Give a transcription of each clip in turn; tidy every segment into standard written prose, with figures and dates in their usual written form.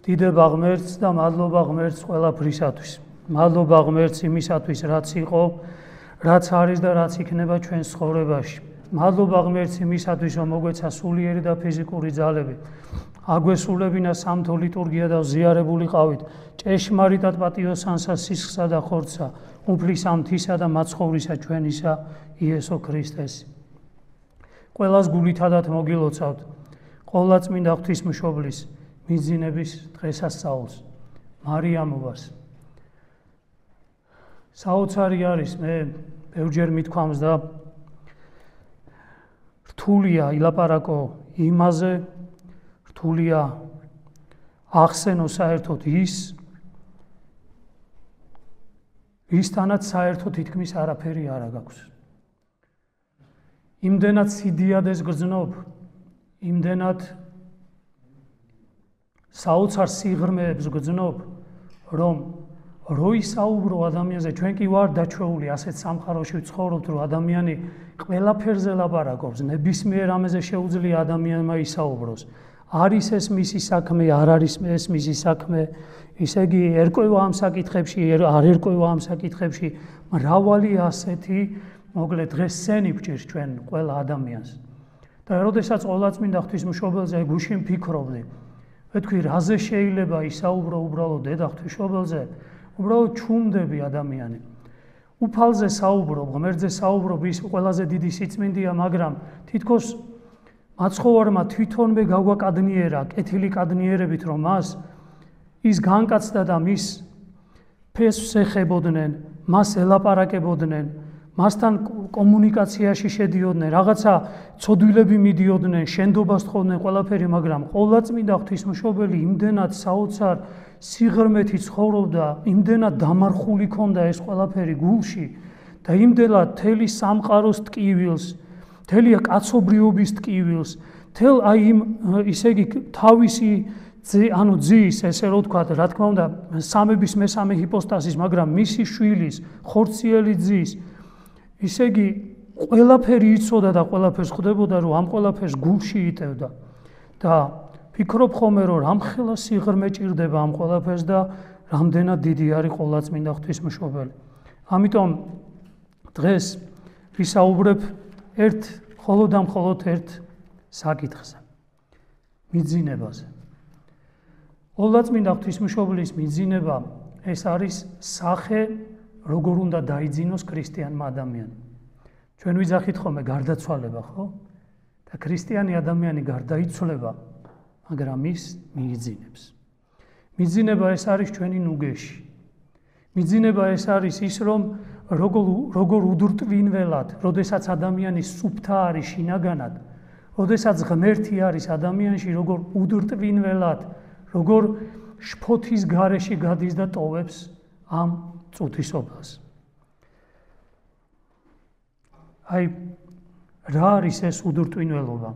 დიდება ღმერთს და მადლობა ღმერთს ყველაფრისათვის. მადლობა ღმერთს იმისათვის, რაც იყო, რაც არის და რაც იქნება ჩვენს ცხოვრებაში. მადლობა ღმერთს იმისათვის, რომ მოგვეცა სულიერი და ფიზიკური ძალები. აგვესრულებინა სამთო ლიტურგია და ზიარებულიყავით ჭეშმარიტად პატიოსანსა, სისხლსა და ხორცსა, უფლის ამთისა და მაცხოვრისა ჩვენისა იესო ქრისტეს. ყველას გულითადად მოგილოცავთ ყოვლადწმინდა ღვთისმშობლის მიძინების დღესასწაულს, მარიამობას. საოცარი არის, მე ბევრჯერ მithქვამს და რთულია ილაპარაკო იმაზე, რთულია ახსენო საერთოდ ისთანაც საერთოდ თითქმის არაფერი არ აქვს. იმდენად სიდიადეს გრძნობ, იმდენად საოცარ სიღრმეებს გრძნობ, რომ როისაუბრო ადამიანზე, ჩვენ კი ვარ დაჩვეული ასეთ სამყაროში ვცხოვრობთ, რომ ადამიანი ყველაფერზე ლაპარაკობს, ნებისმიერ ამაზე შეუძლია ადამიანმა ისაუბროს. არის ეს მისი საქმე, არ არის ეს მისი საქმე, ისე იგი ერკვევა ამ საკითხებში, არ ერკვევა ამ საკითხებში, მრავალი ასეთი მოკლედ დღეს სენი გვჭირს ჩვენ ყველა ადამიანს. და როდესაც ყოვლადწმინდა ღვთისმშობელზე გუშინ ფიქრობდი, ვეთქვი, რაზე შეიძლება ისაუბრო უბრალოდ დედა ღვთისმშობელზე, უბრალოდ ჩუმდები ადამიანი. უფალზე საუბრობ, ღმერთზე საუბრობ, ის ყველაზე დიდი სიწმინდეა, მაგრამ თითქოს მაცხოვარმა თვითონვე გაგვაკადნიერა კეთილი კადნიერებით, რომ მას ის განკაცდა და მის ფესვს ეხებოდნენ, მას ელაპარაკებოდნენ, მასთან კომუნიკაციაში შედიოდნენ, რაღაცა ცოდვილები მიდიოდნენ, შენდობას თხოვდნენ ყველაფერი, მაგრამ ყოვლადწმინდა ღვთისმშობელი იმდენად საოცარ სიღრმეთი ცხოვრობდა, იმდენად დამარხული ქონდა ეს ყველაფერი გულში და იმდენად მთელი სამყაროს ტკივილს, მთელი კაცობრიობის ტკივილს, მთელ აი იმ ისე იგი თავისი ძის, ესე რომ ვთქვათ, რა თქმა უნდა, სამების მესამე ჰიპოსტასის, მაგრამ მისი შვილის, ხორციელი ძის, ისე იგი ყველაფერი იცოდა და ყველაფერს ხვდებოდა, რომ ამ ყველაფერს გულში იტევდა და ფიქრობ ხოლმე, რომ რამხელა სიღრმე ჭირდება ამ ყველაფერს და რამდენად დიდი არის ყოვლადწმინდა ღვთისმშობელი. ამიტომ დღეს ვისაუბრებ მხოლოდ და მხოლოდ ერთ საკითხზე, მიძინებაზე. ყოვლადწმინდა ღვთისმშობლის მიძინება ეს არის სახე, როგორ უნდა დაიძინოს ქრისტიანმა ადამიანმა. ჩვენ ვიძახით ხოლმე გარდაცვალება, ხო? და ქრისტიანი ადამიანი გარდაიცვლება, მაგრამ ის მიიძინებს. მიძინება ეს არის ჩვენი ნუგეში. მიძინება ეს არის ის, რომ როგორ უდურტვინველად, როდესაც ადამიანი სუფთა არის შინაგანად, როდესაც ღმერთი არის ადამიანში, როგორ უდურტვინველად, როგორ შფოთის გარეშე გადის და ტოვებს ამ წუთისობას. აი, რა არის ეს უდურტვინველობა?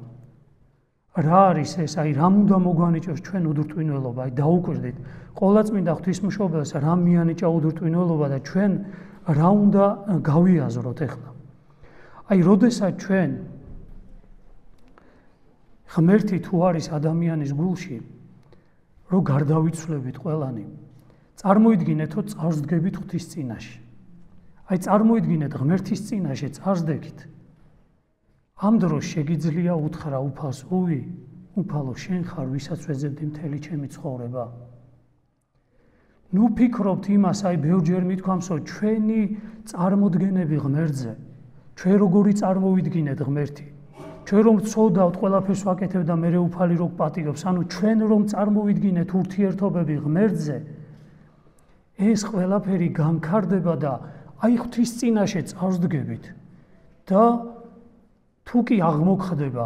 რა არის ეს, აი, რამ უნდა მოგვანიჭოს ჩვენ უდურტვინველობა? აი, დაუკვირდით, ყოვლადწმინდა ღვთისმშობელს რა მიანიჭა უდურტვინველობა და ჩვენ რა უნდა გავიაზროთ ახლა? აი, როდესაც ჩვენ ღმერთი თუ არის ადამიანის გულში, რომ გარდავიცვლებით ყველანი, წარმოიდგინეთ, რომ წარსდგებით ღვთის წინაშე. აი, წარმოიდგინეთ, ღმერთის წინაშე წარსდგით. ამ დროს შეგიძლია უთხრა უფალს, ოვი, უფალო, შენ ხარ, ვისაც ვეძებდი მთელი ჩემი ცხოვრება. ნუ ფიქრობთ იმას, აი, ბევრჯერ მithქვამს, რომ ჩვენი წარმოდგენები ღმერთზე, ჩვენ როგორი წარმოვიდგინეთ ღმერთი, ჩვენ რომ ვცოდავთ, ყველაფერს ვაკეთებ და მერე უფალი რო გპატიობს, ანუ ჩვენ რომ წარმოვიდგინეთ ურთიერთობები ღმერთზე, ეს ყველაფერი განქარდება და აი ღვთის წინაშე წარსდგებით და თუ კი აღმოგხდება,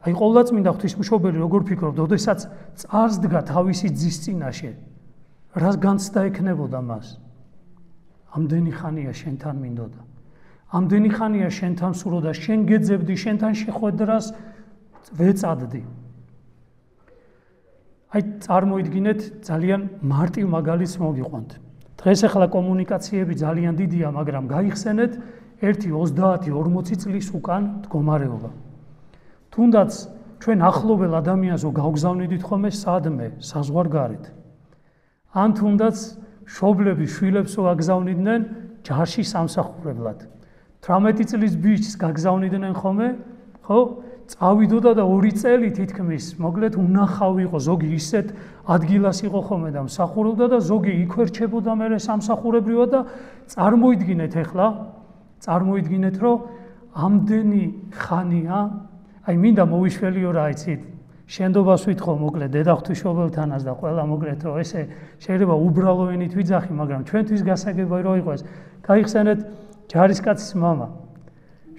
აი ყოვლადწმინდა ღვთისმშობელი როგორ ფიქრობთ, როდესაც წარსდგა თავისი ძის წინაშე, რას განცდა ექნებოდა მას? ამდენი ხანია შენთან მინდოდა, ამდენი ხანია შენთან სუროდა, შენ გეძებდი, შენთან შეხვედრას ვეწადდი. აი წარმოიდგინეთ, ძალიან მარტივ მაგალითს მოგიყვანთ. დღეს ახლა კომუნიკაციები ძალიან დიდია, მაგრამ გაიხსენეთ 1, 30, 40 წლის უკან მდგომარეობა. თუნდაც ჩვენ ახლობელ ადამიანს გავგზავნიდით ხოლმე სადმე, საზღვარგარეთ. ან თუნდაც მშობლები შვილებს აგზავნიდნენ ჯარში სამსახურებლად. 18 წლის ბიჭს გაგზავნიდნენ ხოლმე, ხო? წავიდოდა და 2 წელი თითქმის, მოკლედ უნახავი იყო, ზოგი ისეთ ადგილას იყო ხოლმე და მსახურობდა და ზოგი იქვე რჩებოდა მერე სამსახურებრივად და წარმოიდგინეთ, რომ ამდენი ხანია, აი მინდა მოვიშველიო რა იცით, შენდობას ვითხოვ მოკლედ დედაღვთისმშობელთანაც და ყველა მოკლედ რომ ესე შეიძლება უბრალო ენით ვიძახი, მაგრამ ჩვენთვის გასაგებია რომ იყოს. გაიხსენეთ ჯარისკაცის მამა.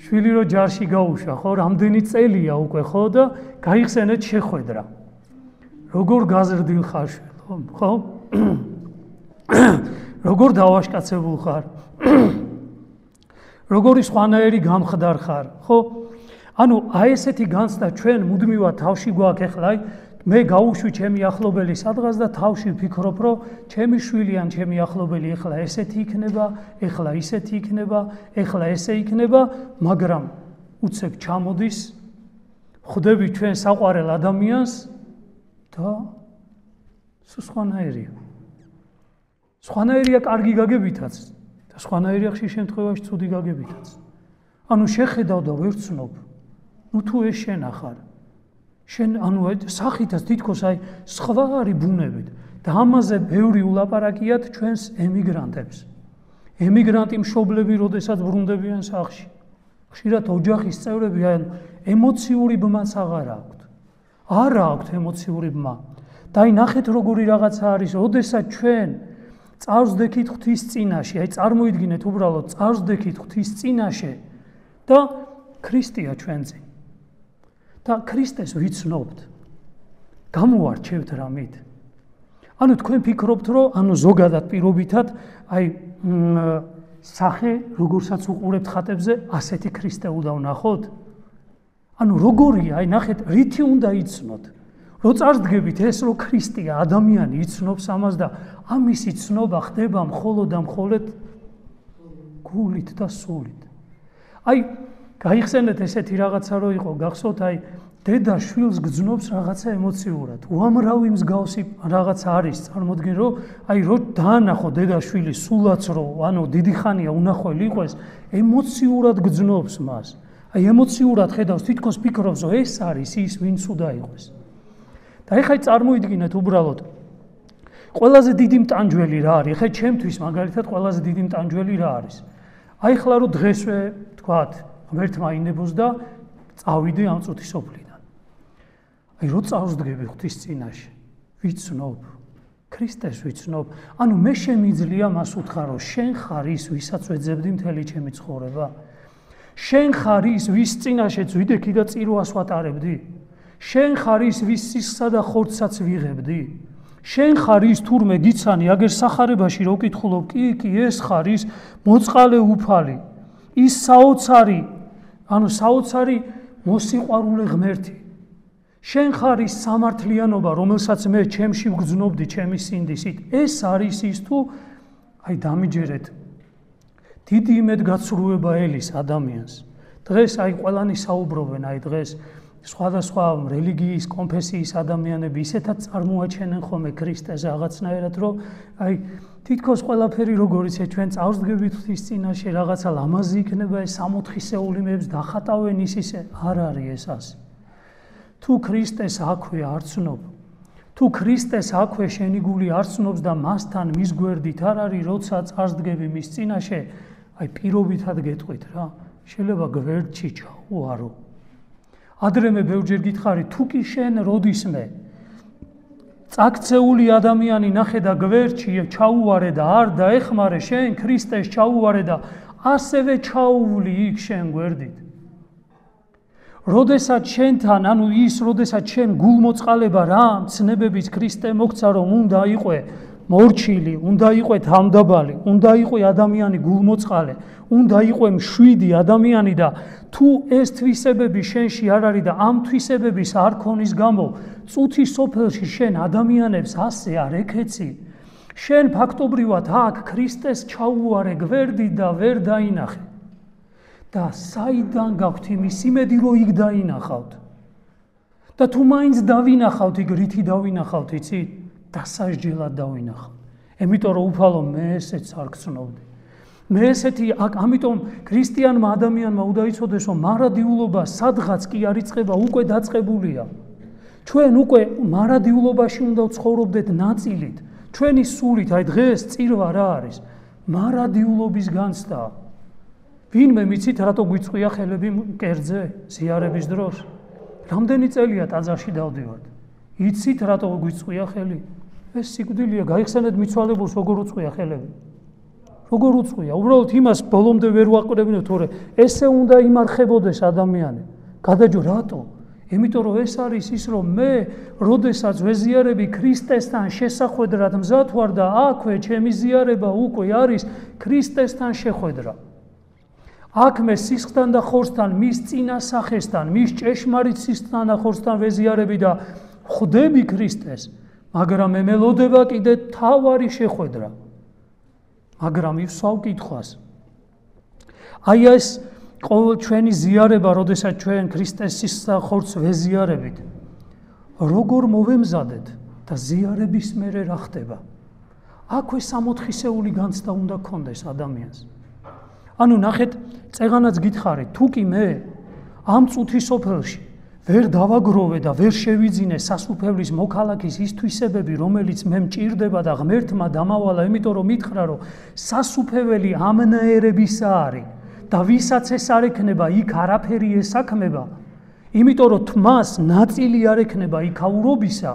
შვილი რო ჯარში გაუშვა, ხო, რამდენი წელია უკვე, ხო და გაიხსენეთ შეხვედრა. როგორ გაზრდილ ხარ შვილო, ხო? როგორ დავაშკაცებულ ხარ? როგორი სხვანაირი გამხდარ ხარ, ხო? ანუ აი ესეთი განცდა ჩვენ მუდმივად თავში გვაქვს ახლა, მე გავუშვი ჩემი ახლობელი სადღაც და თავში ვფიქრობ, რომ ჩემი შვილი ან ჩემი ახლობელი ახლა ესეთი იქნება, ახლა ისეთი იქნება, ახლა ესე იქნება, მაგრამ უცებ ჩამოდის, ხვდები ჩვენ საყვარელ ადამიანს და სხვანაირია. სხვანაირია კარგი გაგებითაც და სხვანაირია ხშირ შემთხვევაში ცუდი გაგებითაც. ანუ შეხედავ და ვერ ვცნობ. ნუ თუ ეს შენ ახარ. შენ ანუ სახითაც თითქოს აი სხვა არის ბუნებით და ამაზე ბევრი ულაპარაკიათ ჩვენს ემიგრანტებს. ემიგრანტი მშობლები როდესაც ბრუნდებიან სახლში. ხშირად ოჯახის წევრები ან ემოციური ბმაც აღარ აქვთ. არა აქვთ ემოციური ბმა. და აი ნახეთ როგორი რაღაცა არის, როდესაც ჩვენ წარსდექით ღვთის წინაშე, აი წარმოიდგინეთ უბრალოდ წარსდექით ღვთის წინაშე და ქრისტეა ჩვენზე. და ქრისტეს ვიცნობთ. გამოვარჩევთ რამით. ანუ თქვენ ფიქრობთ, რომ ანუ ზოგადად პირობითად აი სახე როგორცაც უყურებთ ხატებზე, ასეთი ქრისტე უნდა ვნახოთ? ანუ როგორია, აი ნახეთ, რითი უნდა იცნოთ? რო წარსდგებით ეს რო ქრისტეა, ადამიანი იცნობს ამას და ამისი ცნობა ხდება მხოლოდ და მხოლოდ გულით და სულით. აი გაიხსენეთ ესეთი რაღაცა რო იყო, გახსოვთ აი დედა შვილს გძნობს რაღაცა ემოციურად. უამრავი მსგავსი რაღაცა არის, წარმოიდგინე რომ აი რო დაანახო დედა შვილი სულაც რო, ანუ დიდი ხანია უნახველი იყოს, ემოციურად გძნობს მას. აი ემოციურად ხედავს, თითქოს ფიქრობს, რომ ეს არის ის, ვინც უნდა იყოს. და ეხლა წარმოიდგინეთ უბრალოდ ყველაზე დიდი მტანჯველი რა არის? ეხლა ჩემთვის მაგალითად ყველაზე დიდი მტანჯველი რა არის? აი ხლა რო დღესვე თქვათ ღმერთმა ინებოს და წავიდე ამ წუთის სოფლიდან. აი რო წავსდგები ღვთის წინაშე, ვიცნობ, ქრისტეს ვიცნობ. ანუ მე შემიძლია მას უთხრა, რომ შენ ხარ ის, ვისაც ვეძებდი მთელი ჩემი ცხოვრება. შენ ხარ ის, ვის წინაშეც ვიდექი და წირვას ვატარებდი. შენ ხარ ის, ვის სისხლსა და ხორცსაც ვიღებდი. შენ ხარ ის თურმე გიცანი, აგერ სახარებაში რო ვკითხულობ, კი, ეს ხარ ის მოწყალე უფალი, ის საოცარი, ანუ საოცარი მოსიყვარულე ღმერთი. შენ ხარ ის სამართლიანობა, რომელსაც მე ჩემში ვგრძნობდი ჩემი სინდისით. ეს არის ის თუ აი დამიჯერეთ დიდი იმედგაცრუება ელის ადამიანს. დღეს აი ყველანი საუბრობენ, აი დღეს სხვადასხვა რელიგიის, კონფესიის ადამიანები ისეთაც წარმოაჩენენ ხოლმე ქრისტეს რაღაცნაირად, რომ აი თითქოს ყველაფერი როგორიც ჩვენ წავსდგებით ღვთის წინაშე რაღაცა ლამაზი იქნება, ეს 60-ეული მეებს დახატავენ ის ისე არ არის ეს ასე. თუ ქრისტეს აქვე არ ცნობ, თუ ქრისტეს აქვე შენი გული არ ცნობს და მასთან მის გვერდით არ არის, როცა წავსდგები მის წინაშე, აი პირობითად გეტყვით რა, შეიძლება გვერდში ჩაუარო. ადრე მე ბევრჯერ გითხარი, თუ კი შენ როდისმე წაქცეული ადამიანი ნახე და გვერდში ჩაუარე და არ დაეხმარე, შენ ქრისტეს ჩაუარე და ასევე ჩაუვლი იქ შენ გვერდით. როდესაც შენთან, ანუ ის, როდესაც შენ გულმოწყალება რა ცნებების ქრისტე მოგცა, რომ უნდა იყვე მორჩილი, უნდა იყვე თავმდაბალი, უნდა იყვე ადამიანი გულმოწყალე, უნდა იყვე მშვიდი ადამიანი და თუ ეს თვისებები შენში არ არის და ამ თვისებების არ ქონის გამო წუთის სოფელში შენ ადამიანებს ასე არ ეკეცი, შენ ფაქტობრივად აქ ქრისტეს ჩაუარე გვერდით და ვერ დაინახე. და საიდან გაქვთ იმის იმედი, რომ იქ დაინახავთ? და თუ მაინც დავინახავთ, იქ რითი დავინახავთ, იცით? დასასჯელად დავინახავთ. იმიტომ რომ უფალო მე ესეც არ გცნობდი. მე ესეთი ამიტომ ქრისტიანმა ადამიანმა უნდა იცოდეს, რომ მარადიულობა სადღაც კი არ იწყება, უკვე დაწყებულია. ჩვენ უკვე მარადიულობაში უნდა ვცხოვრობდეთ ნაწილით. ჩვენი სულით, აი დღეს წირვა რა არის? მარადიულობის განცდა. ვინმე მიცით რატო გვიწყვია ხელები კერძზე ზიარების დროს? რამდენი წელია ტაძარში დავდივართ. იცით რატო გვიწყვია ხელი? ეს სიკვდილია, გაიხსენეთ მიცვალებულს როგორ უწყვია ხელები. როგორ უწყვია? უბრალოდ იმას ბოლომდე ვერ ვაყურებინოთ, თორე ესე უნდა იმარხებოდეს ადამიანი. გადაჯო რატო? იმიტომ რომ ეს არის ის, რომ მე, როდესაც ვეზიარები ქრისტესთან შესახვედრად მზად ვარ და აქვე ჩემი ზიარება უკვე არის ქრისტესთან შეხვედრა. აქ მე სისხლთან და ხორცთან, მის წინა სახესთან, მის ჭეშმარიტ სისხლთან და ხორცთან ვეზიარები და ხვდები ქრისტეს, მაგრამ მე მელოდება კიდე თავარი შეხვედრა. მაგრამ ივსვავ კითხვას. აი ეს ყოველ ჩვენი ზიარება, როდესაც ჩვენ ქრისტეს სისხლს და ხორცს ვეზიარებით, როგორ მოვემზადეთ და ზიარების მერე რა ხდება? აქვე სამოთხისეული განცდა უნდა გქონდეს ადამიანს. ანუ ნახეთ, წეღანაც გითხარით, თუ კი მე ამ წუთის სოფელში ვერ დავაგროვე და ვერ შევიძინე სასუფეველის მოქალაქის ის თვისებები, რომელიც მე მჭირდება და ღმერთმა დამავალა, იმიტომ რომ მითხრა, რომ სასუფეველი ამნაერებისა არის და ვისაც ეს არ ექნება, იქ არაფერი ესაქმება, იმიტომ რომ თმას ნაწილი არ ექნება იქაურობისა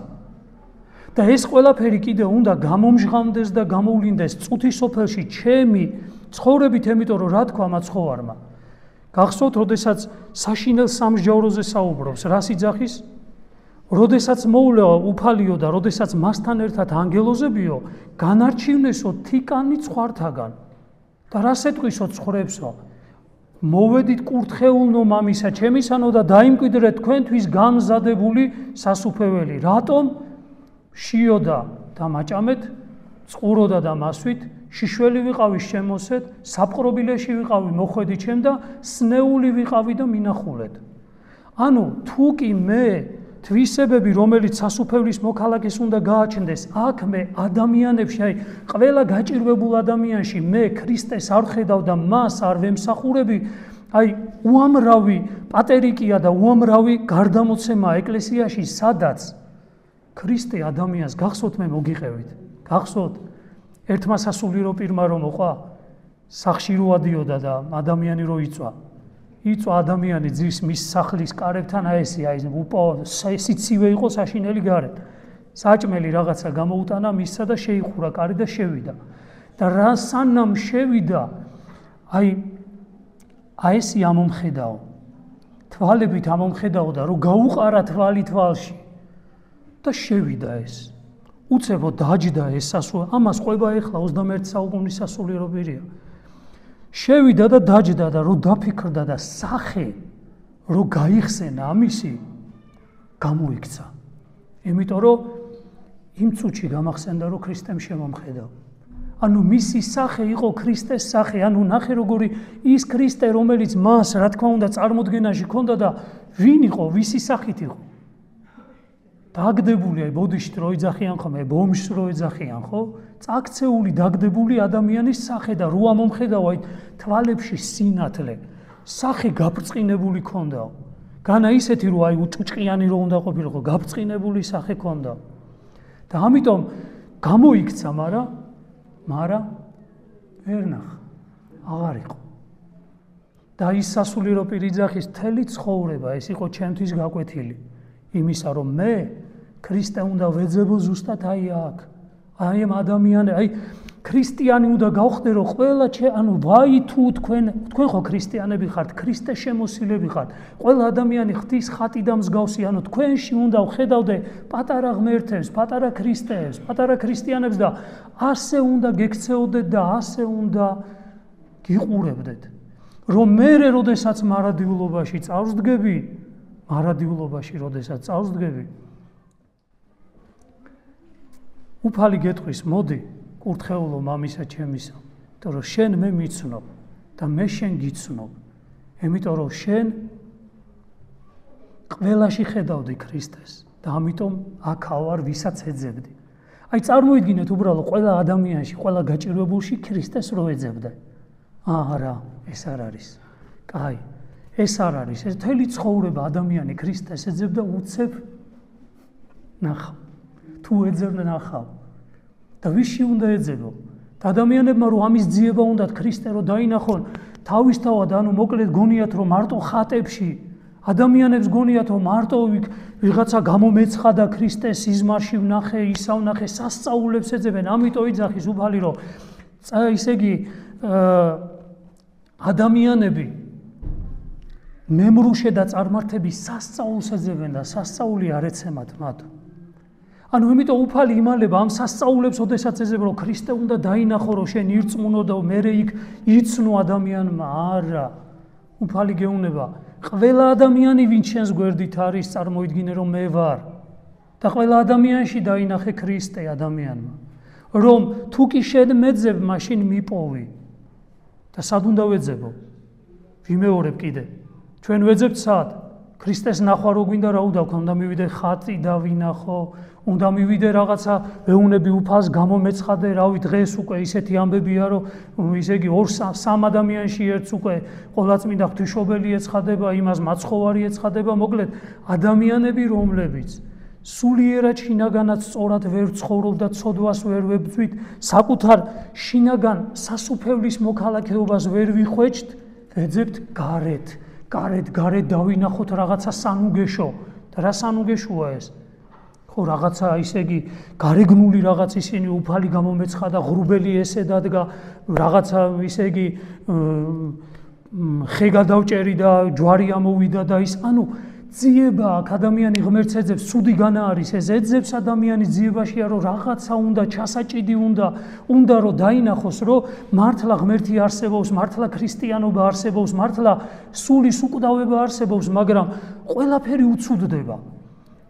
და ეს ყველაფერი კიდე უნდა გამომჟღავნდეს და გამოვლინდეს წუთის სოფელში ჩემი ცხოვრებით, იმიტომ რომ რა თქვა მაცხოვარმა. გახსოვთ, როდესაც საშინელ სამსჯავროზე საუბრობს, რას იძახის? როდესაც მოვლევა უფალიო და როდესაც მასთან ერთად ანგელოზებიო, განარჩივნესო თიკანი ცხვართაგან. და რას ეტყვისო ცხრებსო? მოვედით კურთხეულნო მამისა ჩემისანო და დაიმკვიდრეთ თქვენთვის გამზადებული სასუფეველი. რატომ? შიოდა და მაჭამეთ, წყუროდა და მასვით, შიშველი ვიყავი შემოსეთ, საპყრობილეში ვიყავი მოხვედი ჩემ და სნეული ვიყავი და მინახულეთ. ანუ თუ კი მე თვისებები, რომელიც სასუფეველის მოქალაქეს უნდა გააჩნდეს, აქ მე ადამიანებში, აი ყველა გაჭირვებულ ადამიანში მე ქრისტეს არ ხედავ და მას არ ვემსახურები, აი უამრავი პატერიკია და უამრავი გარდამოცემა ეკლესიაში, სადაც ქრისტე ადამიანს გახსოვთ, მე მოგიყევით. გახსოვთ, ერთმა სასულიერო პირმა რომ მოყვა, სახში რო ადიოდა და ადამიანი რო იწვა. იწვა ადამიანი ძის მის სახლის კარებთან აესი, აი უპოვო სიცივე იყო საშინელი გარეთ. საჭმელი რაღაცა გამოუტანა მისცა და შეიხურა კარი და შევიდა. და რა სანამ შევიდა, აი აესი ამომხედაო. თვალებით ამომხედაო და რო გაუყარა თვალი თვალში და შევიდა ეს. უცებო დაჯდა ეს სასულიერო, ამას ყვება ეხლა 21 საუკუნის სასულიერო პირია. შევიდა და დაჯდა და რო დაფიქრდა და სახე რო გაიხსენა ამისი, გამოიქცა. იმიტომ რომ იმ წუთში გამახსენდა, რომ ქრისტემ შემომხედა. ანუ მისი სახე იყო ქრისტეს სახე, ანუ ნახე როგორი ის ქრისტე, რომელიც მას რა თქმა უნდა წარმოდგენაში ჰქონდა და ვინ იყო, ვისი სახით იყო. დაგდებული, აი ბოდიში რო იძახიან ხოლმე, ბომში რო იძახიან, ხო? წაქცეული დაგდებული ადამიანის სახე და რო ამომხედავ, აი თვალებში სინათლე, სახე გაბრწყინებული ქონდაო. განა ისეთი რო აი უჭუჭყიანი რო უნდა ყოფილიყო, გაბრწყინებული სახე ქონდა. და ამიტომ გამოიქცა, მაგრამ ვერ ნახა. აღარ იყო. და ის სასულიერო პირი იძახის მთელი ცხოვრება, ეს იყო ჩემთვის გაკვეთილი. იმისა რომ მე ქრისტე უნდა ვეძებო ზუსტად აი აქ. აი ამ ადამიანები, აი ქრისტიანი უნდა გავხდე რომ ყველა ანუ ვაი თუ თქვენ ხო ქრისტიანები ხართ, ქრისტეს შემოსილები ხართ. ყველა ადამიანი ღვთის ხატი და მსგავსი, ანუ თქვენში უნდა ვხედავდე პატარა ღმერთებს, პატარა ქრისტეებს, პატარა ქრისტიანებს და ასე უნდა გექცეოდეთ და ასე უნდა გიყურებდეთ. რომ მე როდესაც მარადიულობაში წავსდგები, როდესაც წავსდგები, უფალი გეტყვის, მოდი, კურთხეულო მამისა ჩემისა, იმიტომ რომ შენ მე მიცნობ და მე შენ გიცნობ. იმიტომ რომ შენ ყველაში ხედავდი ქრისტეს და ამიტომ აქ ვარ, ვისაც ეძებდი. აი წარმოიდგინეთ უბრალოდ ყველა ადამიანში, ყველა გაჭირვებულში ქრისტეს რო ეძებდა. არა, ეს არ არის. კაი, ეს არ არის. ეს მთელი ცხოვრება ადამიანი ქრისტეს ეძებდა უცებ ნახავ. თუ ეძებდა ნახავ. და ვიში უნდა ეძებო? და ადამიანებმა რომ ამის ძიება უნდათ ქრისტე რომ დაინახონ, თავისთავად ანუ მოკლედ გონიათ რომ მარტო ხატებში ადამიანებს გონიათ რომ მარტო ვიღაცა გამომეცხადა ქრისტეს სიზმარში ვნახე, ისა ვნახე, სასწაულებს ეძებენ, ამიტომ იძახის უფალი რომ ისე იგი ადამიანები მემრუშე და წარმართების სასწაულს ეძებენ და სასწაული არ ეცემათ მათ. ანუ იმიტომ უფალი იმალება ამ სასწაულებს, ოდესაც ეძება რომ ქრისტე უნდა დაინახო რომ შენ ირწმუნო და მერე იქ იცნო ადამიანმა. არა, უფალი გეუბნება ყველა ადამიანი ვინც შენს გვერდით არის, წარმოიდგინე რომ მე ვარ და ყველა ადამიანში დაინახე ქრისტე ადამიანმა. რომ თუ კი შენ მეძებ, მაშინ მიპოვი. და სად უნდა ვეძებო? ვიმეორებ კიდე. ჩვენ ვეძებთ სად? ქრისტეს ნახვა რო გვინდა რა უნდა ვქნა? უნდა მივიდე ხატი და ვინახო, უნდა მივიდე რაღაცა ვეუნები უფალს გამომეცხადე, რავი დღეს უკვე ისეთი ამბებია რომ ისე იგი 2-3 ადამიანში ერთს უკვე ყოვლადწმინდა ღვთისმშობელი ეცხადება, იმას მაცხოვარი ეცხადება, მოკლედ ადამიანები რომლებიც სულიერად შინაგანად სწორად ვერ ცხოვრობ და ცოდვას ვერ ვებძვით, საკუთარ შინაგან სასუფევლის მოქალაქეობას ვერ ვიხვეჭთ, ვეძებთ გარეთ დავინახოთ რაღაცა სანუგეშო და რა სანუგეშოა ეს? ხო რაღაცა ისე იგი გარეგნული რაღაც ისინი უფალი გამომეცხადა, ღრუბელი ესე დადგა, რაღაცა ისე იგი ხე გადავჭერი და ჯვარი ამოვიდა და ის ანუ ძიება აქ ადამიანი ღმერთს ეძებს, ცუდგანა არის ეს, ეძებს ადამიანის ძიებაშია რომ რაღაცა უნდა, ჩასაჭიდი უნდა რომ დაინახოს რომ მართლა ღმერთი არსებობს, მართლა ქრისტიანობა არსებობს, მართლა სულის უკვდავება არსებობს, მაგრამ ყველაფერი უცუდდება.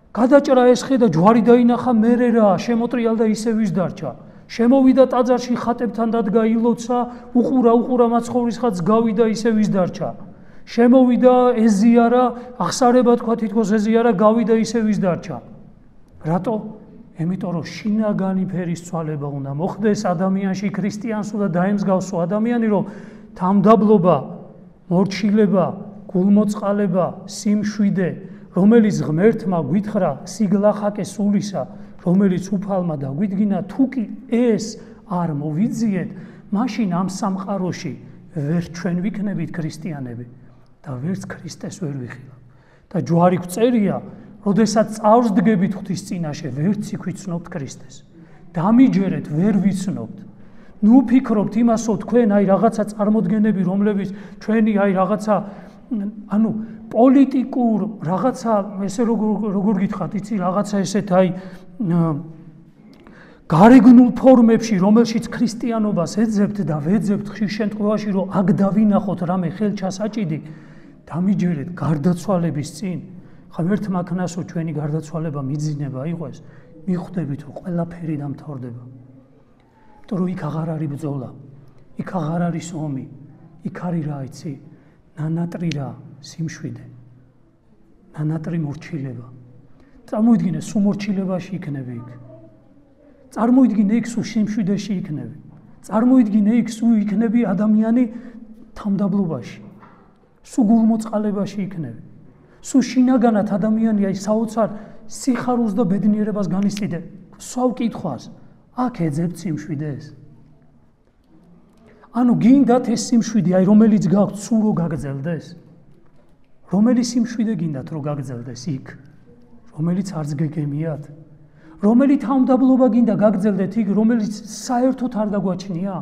გადაჭრა ეს ხე და ჯვარი დაინახა, მერე რა, შემოტრიალ და ისე ვის დარჩა. შემოვიდა ტაძარში ხატებთან დადგა, ილოცა, უყურა მაცხოვრის ხატს, გავიდა ისე ვის დარჩა. შემოვიდა ეზიარა, აღსარება თქვა თითქოს ეზიარა, გავიდა ისე ვის დარჩა. რატო? იმიტომ რომ შინაგანი ფერის ცვალება უნდა მოხდეს ადამიანში, ქრისტიანს უნდა დაემსგავსო ადამიანი, რომ თამდაბლობა, მორჩილება, გულმოწყალება, სიმშვიდე, რომელიც ღმერთმა გვითხრა სიგლახაკე სულისა, რომელიც უფალმა და გვიდგინა, თუ კი ეს არ მოვიძიეთ, მაშინ ამ სამყაროში ვერ ჩვენ ვიქნებით ქრისტიანები და ვერც ქრისტეს ვერ ვიხილავ. და ჯვარი გვწერია, როდესაც წავს დგებით ღვთის წინაშე, ვერც იქ ვიცნობთ ქრისტეს. დამიჯერეთ, ვერ ვიცნობთ. ნუ ფიქრობთ იმასო, თქვენ აი რაღაცა წარმოდგენები, რომლებიც ჩვენი აი რაღაცა ანუ პოლიტიკურ რაღაცა ესე როგორ გითხრათ, იცი რაღაცა ესეთ აი გარეგნულ ფორმებში, რომელშიც ქრისტიანობას ეძებთ და ვეძებთ ხშირ შემთხვევაში, რომ აქ დავინახოთ რამე ხელჩასაჭიდი, დამიჯერეთ გარდაცვალების წინ, ღმერთმა ქნასო ჩვენი გარდაცვალება მიძინება იყოს, მიხვდებით რომ ყველაფერი დამთავრდება. იმიტომ რომ იქ აღარ არის ბრძოლა, იქ აღარ არის ომი, იქ არის რა იცი, ნანატრი რა, სიმშვიდე, ნანატრი მორჩილება. წარმოიდგინე, სულ მორჩილებაში იქნები იქ. წარმოიდგინე იქ სულ სიმშვიდეში იქნები. წარმოიდგინე იქ სულ იქნები ადამიანი თამდაბლობაში. სულ გულმოწყალებაში იქნები. სულ შინაგანად ადამიანი აი საოცარ სიხარულს და ბედნიერებას განიცდიდა. სულ კითხვას, აქ ეძებთ სიმშვიდეს. ანუ გინდათ ეს სიმშვიდე, აი რომელიც გაქვთ, სულ რო გაგრძელდეს? რომელი სიმშვიდე გინდათ რო გაგრძელდეს იქ? რომელიც არც გეგემიათ? რომელი თამდაბლობა გინდა გაგრძელდეთ იქ, რომელიც საერთოდ არ გაგვაჩნია?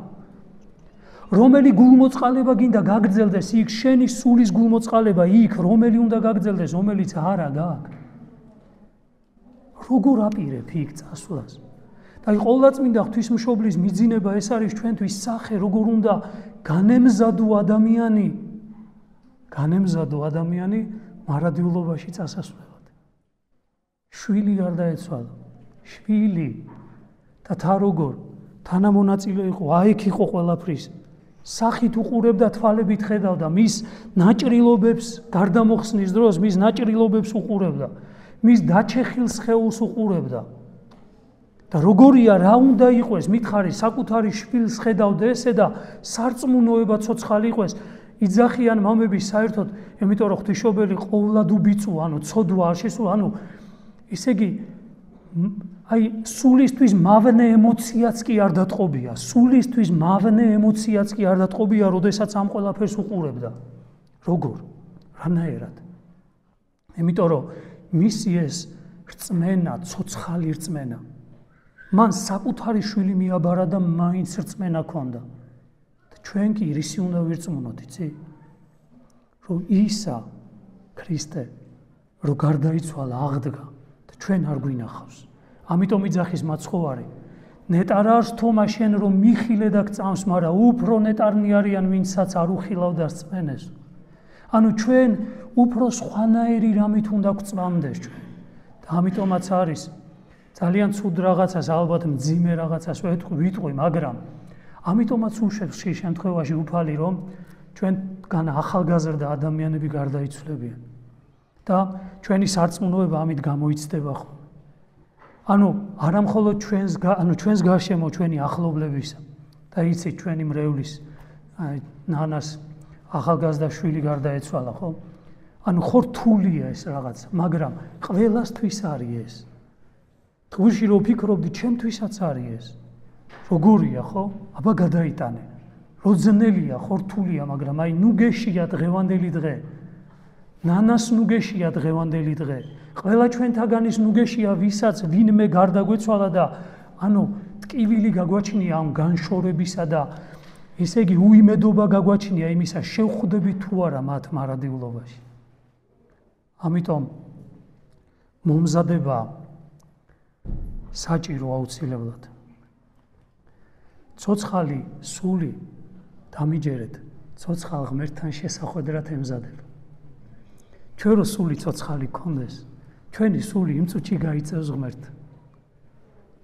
რომელი გულმოწყალება გინდა გაგრძელდეს იქ, შენი სულის გულმოწყალება იქ, რომელი უნდა გაგრძელდეს, რომელიც არა გაქვს? როგორ აპირებ იქ წასვლას? და აი ყოვლადწმინდა ღვთისმშობლის მიძინება ეს არის ჩვენთვის სახე, როგორ უნდა განემზადო ადამიანი მარადიულობაში წასასვლელად. შვილი გარდაეცვალა, შვილი და თა როგორ თანამონაწილე იყო, აიქ იყო ყველაფრის სახით უყურებდა, თვალებით ხედავდა, მის ნაჭრილობებს გარდამოხსნის დროს მის ნაჭრილობებს უყურებდა, მის დაჩეხილ სხეულს უყურებდა. და როგორია, რა უნდა იყოს, მითხარი საკუთარი შვილს ხედავდა ესე და სარწმუნოება ცოცხალი იყოს. იძახიან მამები საერთოდ, იმიტომ რომ ღვთისმშობელი ყოვლად უბიწვა, ცოდვა არ შესულა, ისე იგი აი სულისთვის მავნე ემოციაც კი არ დატყობია, სულისთვის მავნე ემოციაც კი არ დატყობია, როდესაც ამ ყველაფერს უყურებდა. როგორ? რანაირად? იმიტომ რომ მისი ეს რწმენა, ცოცხალი რწმენა. მან საკუთარი შვილი მიაბარა და მაინც რწმენა ჰქონდა. ჩვენ კი რისი უნდა ვირწმუნოთ, იცი? რომ ისა ქრისტე რომ გარდაიცვალა, აღდგა და ჩვენ არ გვინახავს. ამიტომ იძახის მაცხოვარი, ნეტარარს თომა შენ რომ მიხილე და გწამს, მაგრამ უფრო ნეტარნი არიან ვინცაც არ უხილავდა რწმენეს. ანუ ჩვენ უფრო სხვანაირი რამით უნდა გვწმამდეს ჩვენ. და ამიტომაც არის ძალიან ცუდ რაღაცას, ალბათ მძიმე რაღაცას ვიტყვი, მაგრამ ამიტომაც უშვებს ხშირ შემთხვევაში უფალი, რომ ჩვენგან ახალგაზრდა ადამიანები გარდაიცვლებიან. და ჩვენი სარწმუნოება ამით გამოიცდება ხოლმე. ანუ არა მხოლოდ ჩვენს გარშემო, ჩვენი ახლობლებისა და იცით ჩვენი მრევლის ნანას ახალგაზრდა შვილი გარდაეცვალა, ხო? ანუ ხო რთულია ეს რაღაც, მაგრამ ყველასთვის არის ეს. თუში რო ფიქრობდი, ჩემთვისაც არის ეს. როგორია, ხო? აბა გადაიტანე. რო ძნელია, ხო რთულია, მაგრამ აი ნუ გეშია დღევანდელი დღე. ნანას ნუ გეშია დღევანდელი დღე. ყველა ჩვენთაგანის ნუ გეშია, ვისაც ვინმე გარდაგვეცვალა და ანუ ტკივილი გაგვაჩნია ამ განშორებისა და ესე იგი უიმედობა გაგვაჩნია იმისა, შევხვდებით თუ არა მათ მარადიულობაში. ამიტომ მომზადება საჭირო აუცილებლად. ცოცხალი სული დამიჯერეთ, ცოცხალ ღმერთთან შესახვედრად ემზადება. ჩვენ რო სული ცოცხალი გქონდეს, ჩვენი სული იმ წუთში გაიწევს ღმერთთან.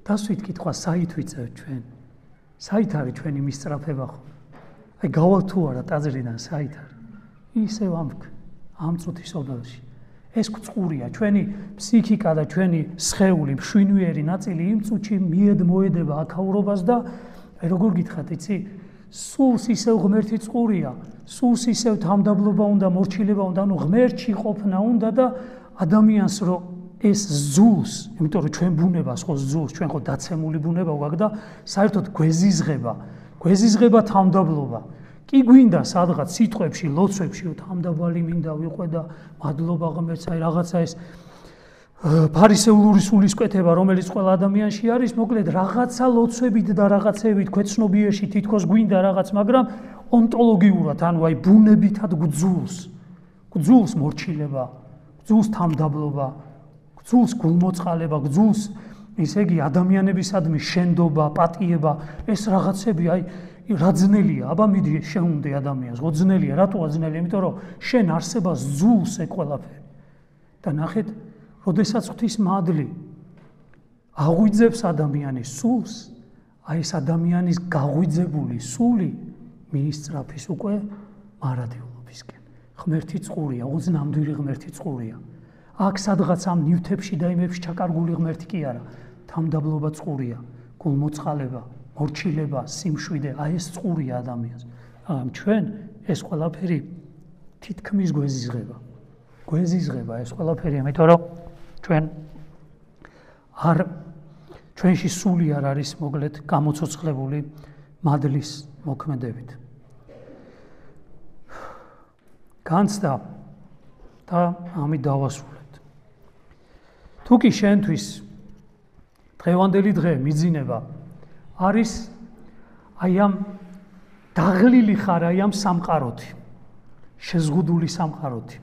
დასვით კითხვა, საით ვიწევთ ჩვენ? საით არის ჩვენი მისწრაფება ხო? აი გავალ თუ არა ტაძრიდან, საით არის? ისევ ამ წუთის ობელში. ეს წყურია, ჩვენი ფსიქიკა და ჩვენი სხეული, მშვინვიერი ნაწილი იმ წუთში მიედმოედება აქაურობას და როგორ გითხრათ, იცი? სულს ისევ ღმერთი წყურია, სულს ისევ თამდაბლობა უნდა, მორჩილება უნდა, ანუ ღმერთში ყოფნა უნდა და ადამიანს რო ეს ზულს, იმიტომ რომ ჩვენ ბუნებას ხო ზულს, ჩვენ ხო დაცემული ბუნება ვაქვს და საერთოდ გვეზიზღება თამდაბლობა. კი გვინდა სადღაც სიტყვებში, ლოცვებში თამდაბალი მინდა ვიყვე და მადლობა ღმერთს, აი რაღაცა ეს ფარისეულური სულისკვეთება, რომელიც ყველა ადამიანში არის, მოკლედ რაღაცა ლოცვებით და რაღაცებით ქვეცნობიერში თითქოს გვინდა რაღაც, მაგრამ ონტოლოგიურად, ანუ აი ბუნებითად გძულს მორჩილება, გძულს თამდაბლობა, გძულს გულმოწყალება, გძულს ისე იგი ადამიანებისადმი შენდობა, პატიება, ეს რაღაცები აი რა ძნელია, აბა მიდი შეუნდე ადამიანს, ხო ძნელია, რატოა ძნელია? იმიტომ რომ შენ არსებას ძულს ეგ ყველაფერი. და ნახეთ, როდესაც ღვთის მადლი აღვიძებს ადამიანის სულს, აი ეს ადამიანის გაღვიძებული სული მიისწრაფის უკვე მარადიულობისკენ. ღმერთი წყურია, უზნამდვილი ღმერთი წყურია. აქ სადღაც ამ ნივთებში და იმებში ჩაკარგული ღმერთი კი არა, თამდაბლობა წყურია, გულმოწყალება, მორჩილება, სიმშვიდე, აი ეს წყურია ადამიანს. ჩვენ ეს ყველაფერი თითქმის გვეზიზღება ეს ყველაფერი, იმიტომ რომ ჩვენში სული არ არის მოკლედ გამოცოცხლებული მადლის მოქმედებით. განცდა და ამით დავასრულებთ. თუ კი შენთვის დღევანდელი დღე მიძინება არის აი ამ დაღლილი ხარ აი ამ სამყაროთი, შეზღუდული სამყაროთი.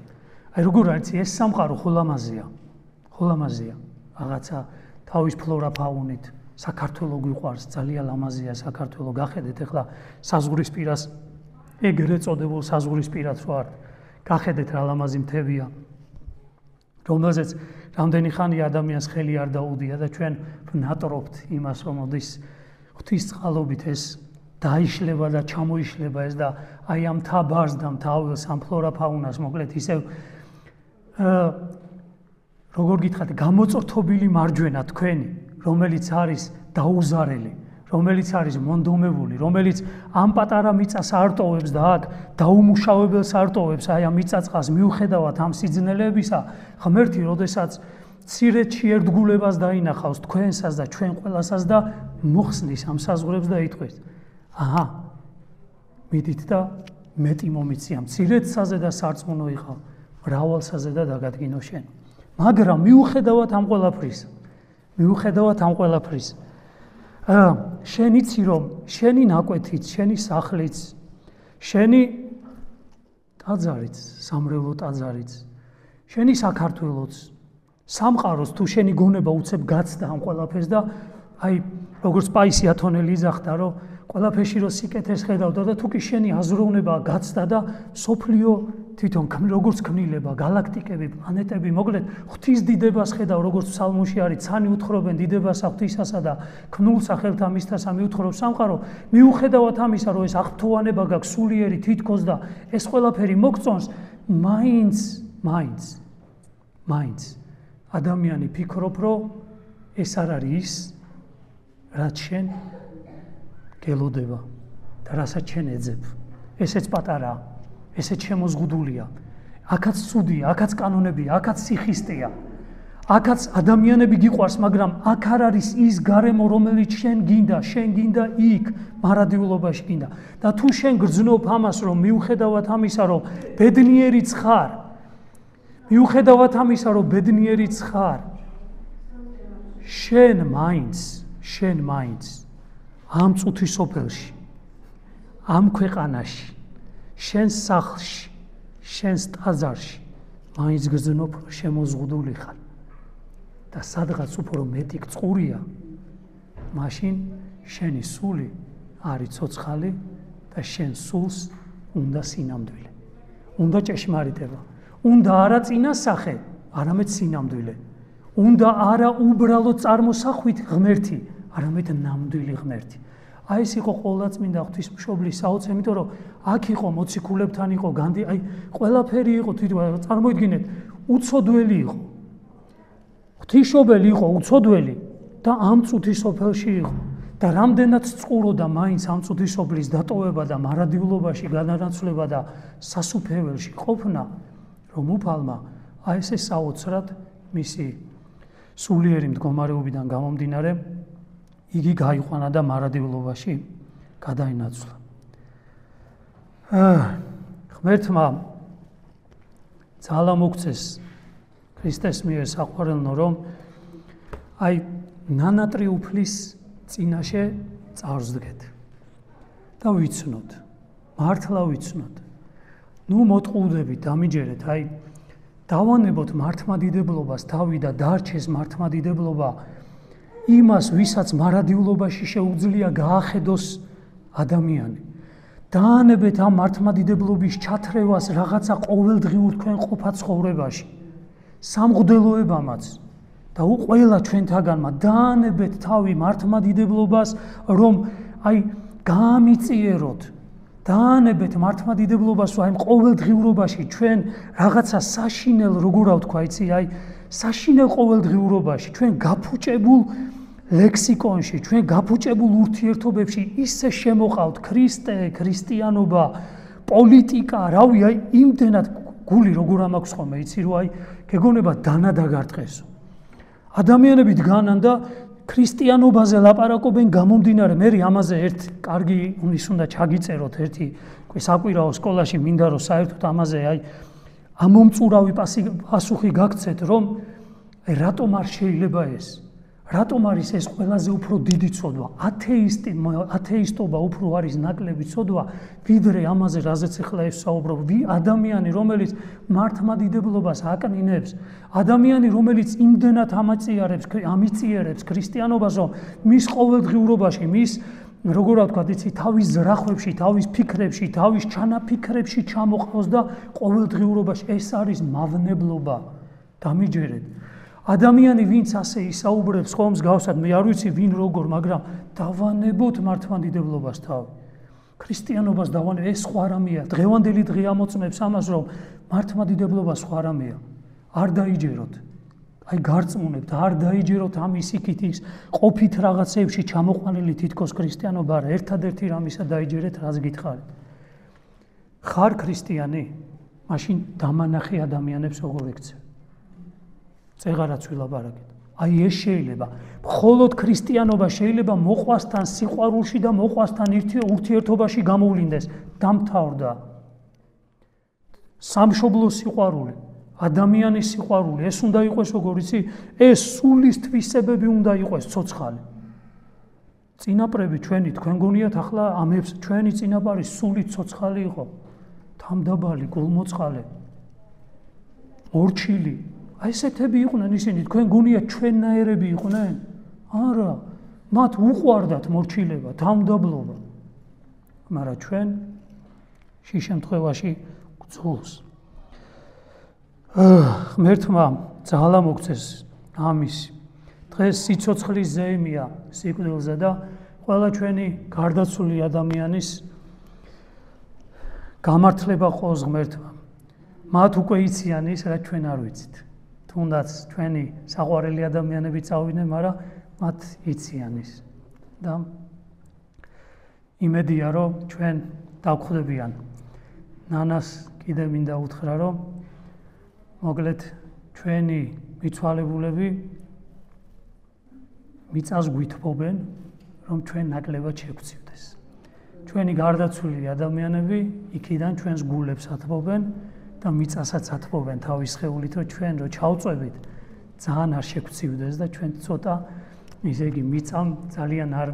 აი როგორ არის ეს სამყარო ხოლამაზია, რაღაცა თავის ფლორა ფაუნით, საქართველოს გვიყვარს, ძალიან ლამაზია საქართველოს, გახედეთ ახლა საზღვრისპირას, ეგრეთ წოდებულ საზღვრისპირად რო არ გახედეთ რა ლამაზი მთებია, რომელზეც რამდენი ხანია ადამიანს ხელი არ დაუდია და ჩვენ ნატრობთ იმას, რომ მოდის ღვთის წყალობით ეს დაიშლება და ჩამოიშლება ეს და აი ამ თაბარს და მთავრს ამ ფლორა ფაუნას მოკლედ ისევ როგორ გითხრათ გამოწორთობილი მარჯვენა თქვენი რომელიც არის დაუზარელი რომელიც არის მონდომებული რომელიც ამ პატარა მიწას არტოვებს და აქ დაუმუშავებელს არტოვებს აი ამ მიწაწყალს მიუხედავად ამ სიძნელებისა ღმერთი როდესაც ცირეთში ერთგულებას დაინახავს თქვენსას და ჩვენ ყველასას და მოხსნის ამ საზღვრებს და იტყვის აჰა მიდით და მეტი მომიცია მცირედსაზე და სარწმუნო იყავ მრავალსაზე და დაგადგინო შენ მაგრამ მიუხედავად ამ ყველაფრის შენ იცი რომ შენი ნაკვეთიც შენი სახლიც შენი ტაძარიც სამრევლო ტაძარიც შენი საქართველოც სამყაროს თუ შენი გონება უცებ გაცდა ამ ყველაფერს და აი როგორც პაისი ათონელი იძახდა რომ ყველაფერში რო სიკეთეს ხედავდა და თუ კი შენი აზროვნება გაცდა და სოფლიო თვითონ როგორც ქმნილება გალაქტიკები პლანეტები მოკლედ ღვთის დიდებას ხედავ როგორც ფსალმოში არის ცანი უთხრობენ დიდებასა ღვთისასა და ქმნულსა ხელთა მისთასა მიუთხრობ სამყარო მიუხედავად ამისა რომ ეს აღფრთოვანება გაქვს სულიერი თითქოს და ეს ყველაფერი მოგწონს მაინც ადამიანი ფიქრობ რომ ეს არ არის ის რაც შენ გელოდება და რასაც შენ ეძებ ესეც პატარაა ესეც შემოზღუდულია აქაც ცუდია აქაც კანონებია აქაც სიხისტეა აქაც ადამიანები გიყვარს მაგრამ აქ არ არის ის გარემო რომელიც შენ გინდა იქ მარადიულობაში გინდა და თუ შენ გრძნობ ამას რომ მიუხედავად ამისა რომ ბედნიერიც ხარ შენ მაინც ამ წუთის სოფელში ამ ქვეყანაში შენს სახლში შენს ტაძარში მაინც გრძნობ რომ შემოზღუდული ხარ და სადღაც უფრო მეტი წყურია მაშინ შენი სული არის ცოცხალი და შენ სულს უნდა სინამდვილე უნდა ჭეშმარიტება უნდა არა წინასახე არამედ სინამდვილე უნდა არა უბრალოდ წარმოსახვით ღმერთი არამედ ნამდვილი ღმერთი აი ეს იყო ყოვლადწმინდა ღვთისმშობლის საოცე იმიტომ რომ აქ იყო მოციქულებთან იყო განდი აი ყველაფერი იყო თვითონ წარმოიდგინეთ უცოდველი იყო ღვთისმშობელი იყო უცოდველი და ამ წუთის სოფელში იყო და რამდენად წყუროდა მაინც ამ წუთის სოფლის დატოვება და მარადიულობაში განანაცვლება და სასუფეველში ყოფნა რომ უფალმა აი ესე საოცრად მისი სულიერი მდგომარეობიდან გამომდინარე იგი გაიყვანა და მარადიულობაში გადაინაცვლა. ღმერთმა ძალა მოგცეს ქრისტეს მიერ საყვარელნო რომ აი ნანატრიუფლის წინაშე წარსდგეთ და ვიცნოთ, მართლა ვიცნოთ. ნუ მოტყუდებით, დამიჯერეთ, აი დავანებოთ მართლმადიდებლობას თავი და დარჩეს მართლმადიდებლობა იმას, ვისაც მარადიულობაში შეუძლია გაახედოს ადამიანი. დაანებეთ ამ მართლმადიდებლობის ჩათრევას რაღაცა ყოველდღიურ თქვენ ყოფა ცხოვრებაში. სამღვდელოებამაც და ყველა ჩვენთაგანმა დაანებეთ თავი მართლმადიდებლობას, რომ აი გაამიწიეროთ. დაანებეთ მართლმადიდებლობას, რომ აი ყოველდღიურობაში ჩვენ რაღაცა საშინელ, როგორ ვთქვა, იცი, აი საშინელ ყოველდღიურობაში ჩვენ გაფუჭებულ ლექსიკონში, ჩვენ გაფუჭებულ ურთიერთობებში ისე შემოყავთ ქრისტე, ქრისტიანობა, პოლიტიკა, რავი, აი იმდენად გული როგორ ამაქვს ხოლმე, იცი, რომ აი გეგონება დანა დაგარტყესო. ადამიანები დგანან და ქრისტიანობაზე ლაპარაკობენ გამომდინარე, მე ამაზე ერთ კარგი ის უნდა ჩაგიწეროთ ერთი საკვირაო სკოლაში მინდა რომ საერთოდ ამაზე აი ამომწურავი პასუხი გაგცეთ რომ რატომ არ შეიძლება ეს? რატომ არის ეს ყველაზე უფრო დიდი ცოდვა? ათეისტობა უფრო არის ნაკლები ცოდვა, ვიდრე ამაზე რაზეც ახლა ეს საუბრობ. ადამიანი, რომელიც მართლმადიდებლობას აკნინებს, ადამიანი, რომელიც იმდენად ამიწიერებს ქრისტიანობას, რომ მის ყოველდღიურობაში, მის როგორ ვთქვა, იცი, თავის ზრახვებში, თავის ფიქრებში, თავის ჩანაფიქრებში ჩამოყავს და ყოველდღიურობაში ეს არის მავნებლობა. დამიჯერეთ. ადამიანი, ვინც ასე ისაუბრებს, ხომ მსგავსად, მე არ ვიცი ვინ როგორ, მაგრამ დავანებოთ მართლმადიდებლობას თავი. ქრისტიანობას დავანებ, ეს სხვა რამეა. დღევანდელი დღე ამოწმებს ამას, რომ მართლმადიდებლობა სხვა რამეა. არ დაიჯეროთ. აი გარწმუნებთ, არ დაიჯეროთ ამის იქით ის ყოფით რაღაცეებში ჩამოყვანილი თითქოს ქრისტიანობა არა. ერთადერთი რამისა დაიჯერეთ, რაც გითხარით. ხარ ქრისტიანი? მაშინ დამანახე ადამიანებს როგორ ექცევ. წეღარაც ვილაპარაკეთ. აი ეს შეიძლება. მხოლოდ ქრისტიანობა შეიძლება მოყვასთან სიყვარულში და მოყვასთან ურთიერთობაში გამოვლინდეს. დამთავრდა. სამშობლო სიყვარული, ადამიანის სიყვარული, ეს უნდა იყოს როგორ იცი, ეს სულის თვისებები უნდა იყოს ცოცხალი. წინაპრები ჩვენი თქვენ გონიათ ახლა ამებს ჩვენი წინაპარი სული ცოცხალი იყო. თამდაბალი, გულმოწყალე, მორჩილი. აი ესეთები იყვნენ ისინი, თქვენ გონიათ ჩვენნაირები იყვნენ? არა, მათ უყვარდათ მორჩილება, თამდაბლობა. მაგრამ ჩვენ შე შემთხვევაში გძულს. ღმერთმა ძალა მოგცეს ამის. დღეს სიცოცხლის ზეიმია სიკვდილზე და ყველა ჩვენი გარდაცვლილი ადამიანის გამართლება ყოს ღმერთმა. მათ უკვე იციან ის, რაც ჩვენ არ ვიცით. თუნდაც ჩვენი საყვარელი ადამიანები წავიდნენ, მაგრამ მათ იციან ის. და იმედია, რომ ჩვენ დავხვდებიან. ნანას კიდე მინდა უთხრა, რომ მოკლედ ჩვენი მიცვალებულები მიწას გვითბობენ, რომ ჩვენ ნაკლებად შევქცივდეს. ჩვენი გარდაცვლილი ადამიანები იქიდან ჩვენს გულებს ათბობენ და მიწასაც ათბობენ თავის სხეულით, რომ ჩვენ რო ჩავწვევით, ძალიან არ შევქცივდეს და ჩვენ ცოტა ისე იგი მიწამ ძალიან არ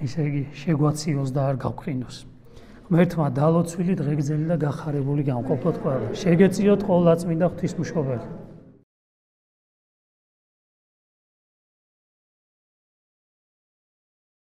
ისე იგი შეგვაციოს და არ გავყრინოს. ღმერთმა დალოცვილი დღეგრძელი და გახარებული გამყოფოთ ყველა. შეგეწიოთ ყოვლადწმინდა ღვთისმშობელი.